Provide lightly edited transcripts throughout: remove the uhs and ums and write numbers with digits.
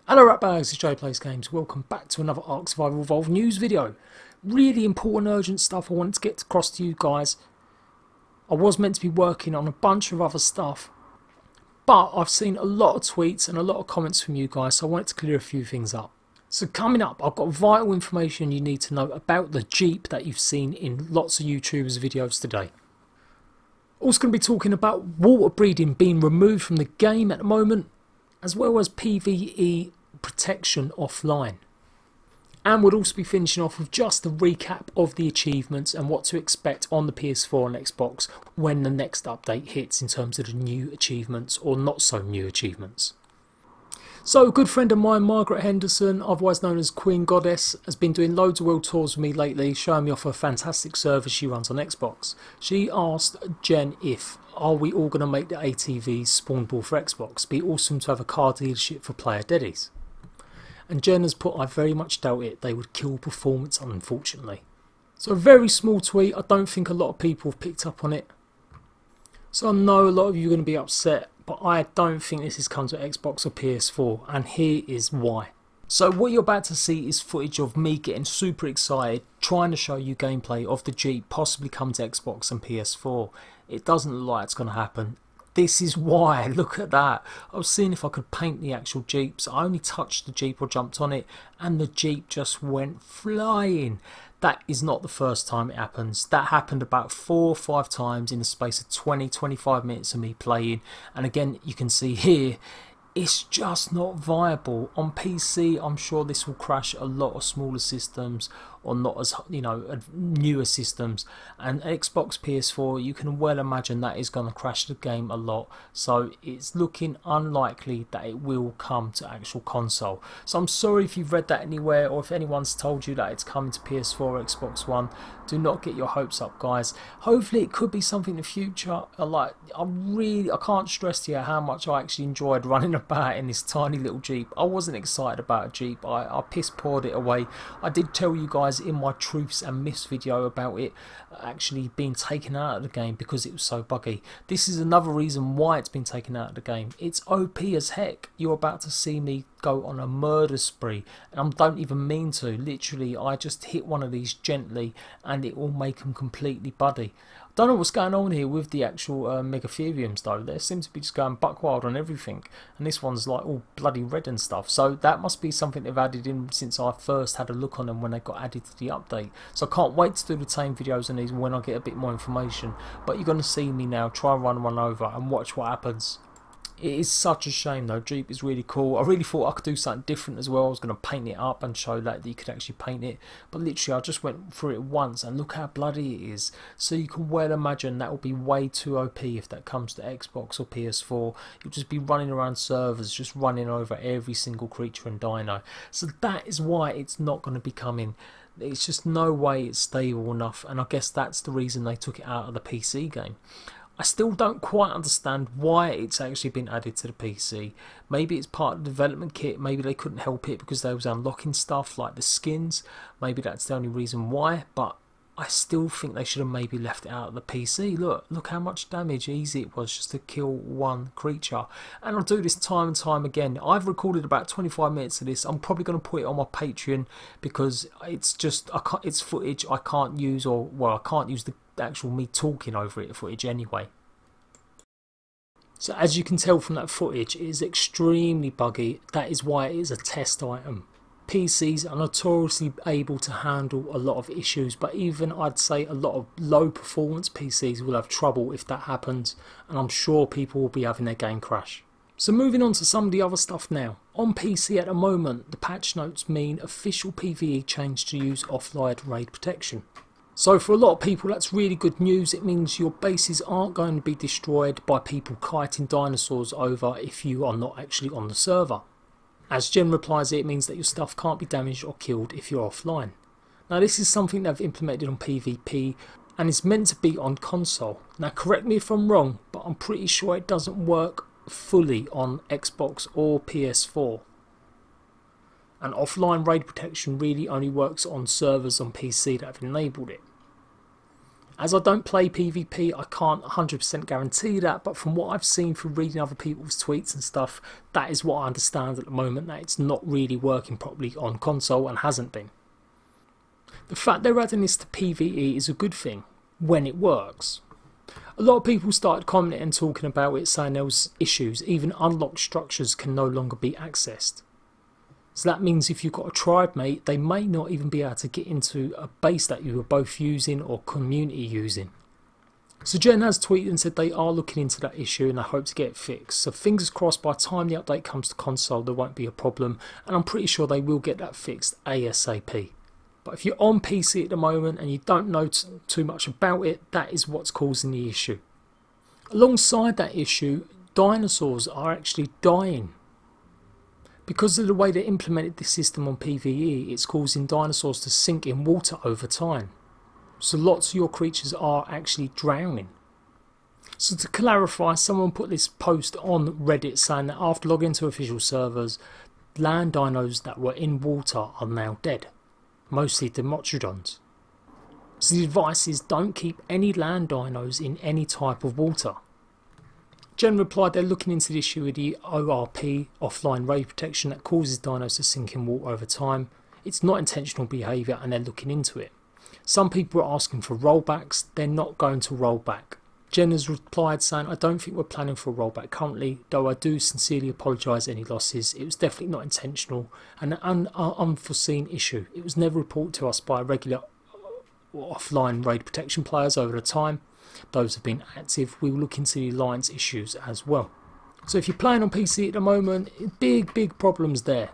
Hello ratbags, it's Jade PLAYSGAMES. Welcome back to another ARK Survival Evolved news video. Really important, urgent stuff I wanted to get across to you guys. I was meant to be working on a bunch of other stuff, but I've seen a lot of tweets and a lot of comments from you guys, so I wanted to clear a few things up. So coming up, I've got vital information you need to know about the Jeep that you've seen in lots of YouTubers' videos today. Also going to be talking about water breeding being removed from the game at the moment, as well as PVE protection offline. And we'll also be finishing off with just a recap of the achievements and what to expect on the PS4 and Xbox when the next update hits in terms of the new achievements or not so new achievements. So a good friend of mine, Margaret Henderson, otherwise known as Queen Goddess, has been doing loads of world tours with me lately, showing me off a fantastic service she runs on Xbox. She asked Jen if, are we all going to make the ATVs spawnable for Xbox? Be awesome to have a car dealership for player daddies. And Jen has put, I very much doubt it, they would kill performance unfortunately. So a very small tweet, I don't think a lot of people have picked up on it. So I know a lot of you are going to be upset, but I don't think this is come to Xbox or PS4, and here is why. So what you're about to see is footage of me getting super excited, trying to show you gameplay of the Jeep possibly coming to Xbox and PS4. It doesn't look like it's going to happen. This is why, look at that. I was seeing if I could paint the actual Jeeps. I only touched the Jeep or jumped on it and the Jeep just went flying. That is not the first time it happens. That happened about 4 or 5 times in the space of 20-25 minutes of me playing. And again, you can see here, it's just not viable. On PC, I'm sure this will crash a lot of smaller systems or not as, newer systems. And Xbox, PS4, you can well imagine that is going to crash the game a lot. So it's looking unlikely that it will come to actual console. So I'm sorry if you've read that anywhere or if anyone's told you that it's coming to PS4 or Xbox One. Do not get your hopes up, guys. Hopefully it could be something in the future. I can't stress to you how much I actually enjoyed running about in this tiny little Jeep. I wasn't excited about a Jeep. I piss poured it away. I did tell you guys in my truths and myths video about it actually being taken out of the game because it was so buggy. This is another reason why it's been taken out of the game. It's OP as heck. You're about to see me go on a murder spree, and I don't even mean to. Literally, I just hit one of these gently and it will make them completely buddy. I don't know what's going on here with the actual Megatheriums though. They seem to be just going buck wild on everything, and this one's like all bloody red and stuff. So that must be something they've added in since I first had a look on them when they got added to the update. So I can't wait to do the same videos on these when I get a bit more information. But you're going to see me now try and run one over and watch what happens. It is such a shame though. Jeep is really cool. I really thought I could do something different as well. I was going to paint it up and show that you could actually paint it, but literally I just went through it once and look how bloody it is. So you can well imagine that will be way too OP if that comes to Xbox or PS4. You'll just be running around servers just running over every single creature and dino. So that is why it's not going to be coming. It's just no way it's stable enough, and I guess that's the reason they took it out of the PC game. I still don't quite understand why it's actually been added to the PC. Maybe it's part of the development kit, maybe they couldn't help it because they was unlocking stuff like the skins. Maybe that's the only reason why, but I still think they should have maybe left it out of the PC. Look how much damage easy it was just to kill one creature. And I'll do this time and time again. I've recorded about 25 minutes of this. I'm probably going to put it on my Patreon because it's just, it's footage I can't use, or well, I can't use the actual me talking over it footage anyway. So as you can tell from that footage, it is extremely buggy. That is why it is a test item. PCs are notoriously able to handle a lot of issues, but even I'd say a lot of low performance PCs will have trouble if that happens, and I'm sure people will be having their game crash. So moving on to some of the other stuff now. On PC at the moment, the patch notes mean official PVE change to use offline raid protection. So for a lot of people that's really good news. It means your bases aren't going to be destroyed by people kiting dinosaurs over if you are not actually on the server. As Jen replies, it means that your stuff can't be damaged or killed if you're offline. Now this is something they've implemented on PvP and is meant to be on console. Now correct me if I'm wrong, but I'm pretty sure it doesn't work fully on Xbox or PS4. And offline raid protection really only works on servers on PC that have enabled it. As I don't play PvP, I can't 100% guarantee that, but from what I've seen from reading other people's tweets and stuff, that is what I understand at the moment, that it's not really working properly on console and hasn't been. The fact they're adding this to PvE is a good thing, when it works. A lot of people started commenting and talking about it, saying there was issues, even unlocked structures can no longer be accessed. So that means if you've got a tribe mate, they may not even be able to get into a base that you were both using or community using. So Jen has tweeted and said they are looking into that issue and they hope to get it fixed. So fingers crossed by the time the update comes to console there won't be a problem, and I'm pretty sure they will get that fixed ASAP. But if you're on PC at the moment and you don't know too much about it, that is what's causing the issue. Alongside that issue, dinosaurs are actually dying. Because of the way they implemented this system on PvE, it's causing dinosaurs to sink in water over time. So lots of your creatures are actually drowning. So to clarify, someone put this post on Reddit saying that after logging into official servers, land dinos that were in water are now dead. Mostly Dimetrodons. So the advice is don't keep any land dinos in any type of water. Jen replied they're looking into the issue with the ORP, offline raid protection, that causes dinos to sink in water over time. It's not intentional behaviour and they're looking into it. Some people are asking for rollbacks, they're not going to roll back. Jen has replied saying, I don't think we're planning for a rollback currently, though I do sincerely apologise any losses. It was definitely not intentional and an unforeseen issue. It was never reported to us by regular offline raid protection players over the time. Those have been active. We will look into the alliance issues as well. So if you're playing on PC at the moment, big problems there.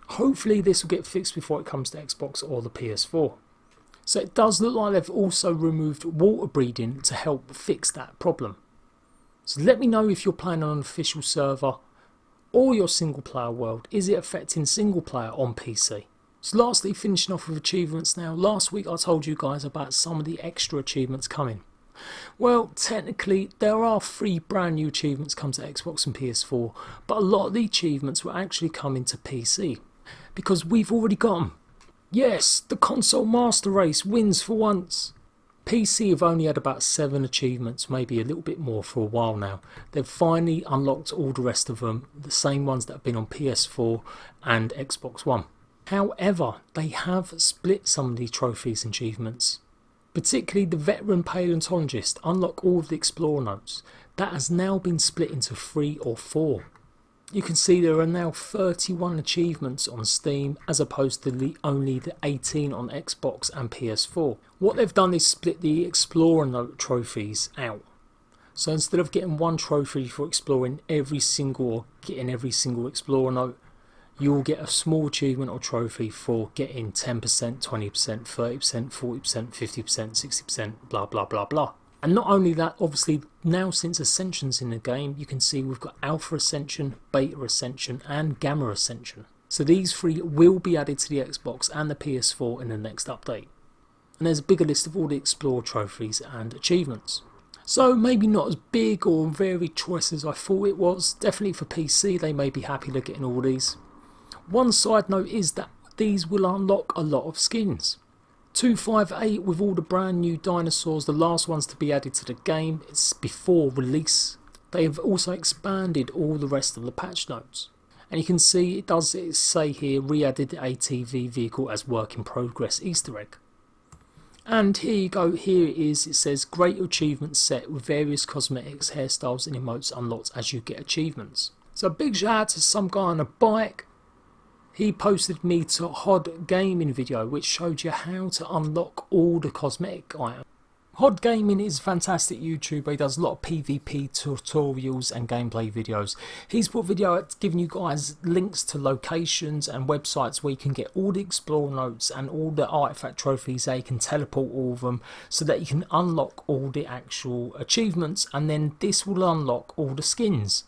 Hopefully this will get fixed before it comes to Xbox or the PS4. So it does look like they've also removed water breeding to help fix that problem. So let me know if you're playing on an official server or your single player world. Is it affecting single player on PC? So lastly, finishing off with achievements now. Last week I told you guys about some of the extra achievements coming. Well, technically there are 3 brand new achievements come to Xbox and PS4, but a lot of the achievements will actually come into PC because we've already got them. Yes, the console master race wins for once. PC have only had about 7 achievements, maybe a little bit more for a while now. They've finally unlocked all the rest of them, the same ones that have been on PS4 and Xbox One. However, they have split some of the trophies and achievements. Particularly the veteran paleontologist, unlock all of the explorer notes. That has now been split into 3 or 4. You can see there are now 31 achievements on Steam as opposed to only the 18 on Xbox and PS4. What they've done is split the explorer note trophies out. So instead of getting 1 trophy for exploring every single explorer note, you will get a small achievement or trophy for getting 10%, 20%, 30%, 40%, 50%, 60%, blah blah blah blah. And not only that, obviously now since Ascension's in the game, you can see we've got Alpha Ascension, Beta Ascension and Gamma Ascension. So these 3 will be added to the Xbox and the PS4 in the next update. And there's a bigger list of all the Explorer trophies and achievements. So maybe not as big or varied choice as I thought it was. Definitely for PC they may be happy to getting all these. One side note is that these will unlock a lot of skins. 258 with all the brand new dinosaurs, the last ones to be added to the game, it's before release. They have also expanded all the rest of the patch notes. And you can see it does say here re-added the ATV vehicle as work in progress Easter egg. And here you go, here it is, it says great achievement set with various cosmetics, hairstyles and emotes unlocked as you get achievements. So a big shout out to some guy on a bike. He posted me to a HOD Gaming video which showed you how to unlock all the cosmetic items. HOD Gaming is a fantastic YouTuber, he does a lot of PvP tutorials and gameplay videos. He's put a video out giving you guys links to locations and websites where you can get all the Explorer notes and all the artifact trophies there. You can teleport all of them so that you can unlock all the actual achievements, and then this will unlock all the skins.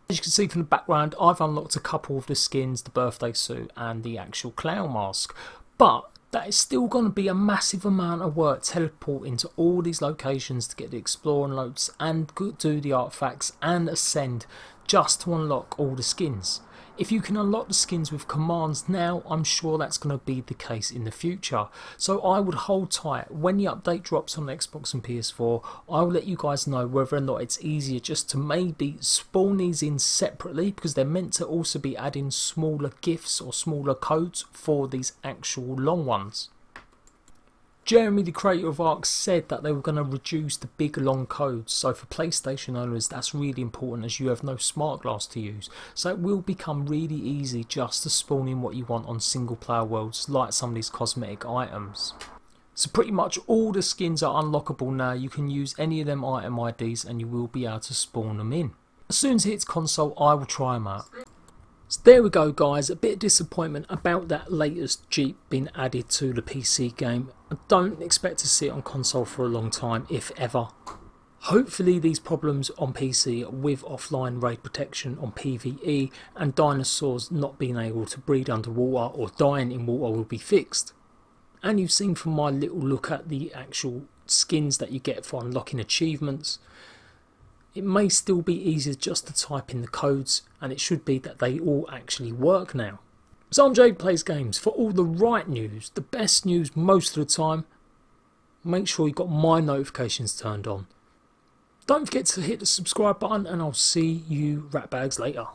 As you can see from the background, I've unlocked a couple of the skins, the birthday suit and the actual clown mask, but that is still going to be a massive amount of work teleporting to all these locations to get the Explorer notes and do the artifacts and ascend just to unlock all the skins. If you can unlock the skins with commands now, I'm sure that's going to be the case in the future. So I would hold tight. When the update drops on Xbox and PS4, I'll let you guys know whether or not it's easier just to maybe spawn these in separately, because they're meant to also be adding smaller gifts or smaller codes for these actual long ones. Jeremy, the creator of ARK, said that they were going to reduce the big long codes, so for PlayStation owners that's really important as you have no smart glass to use, so it will become really easy just to spawn in what you want on single player worlds like some of these cosmetic items. So pretty much all the skins are unlockable now. You can use any of them item IDs and you will be able to spawn them in. As soon as it hits console I will try them out. So there we go guys, a bit of disappointment about that latest Jeep being added to the PC game. I don't expect to see it on console for a long time, if ever. Hopefully these problems on PC with offline raid protection on PVE and dinosaurs not being able to breed underwater or dying in water will be fixed. And you've seen from my little look at the actual skins that you get for unlocking achievements, it may still be easier just to type in the codes, and it should be that they all actually work now. So I'm Jade Plays Games. For all the right news, the best news most of the time, make sure you've got my notifications turned on. Don't forget to hit the subscribe button, and I'll see you ratbags later.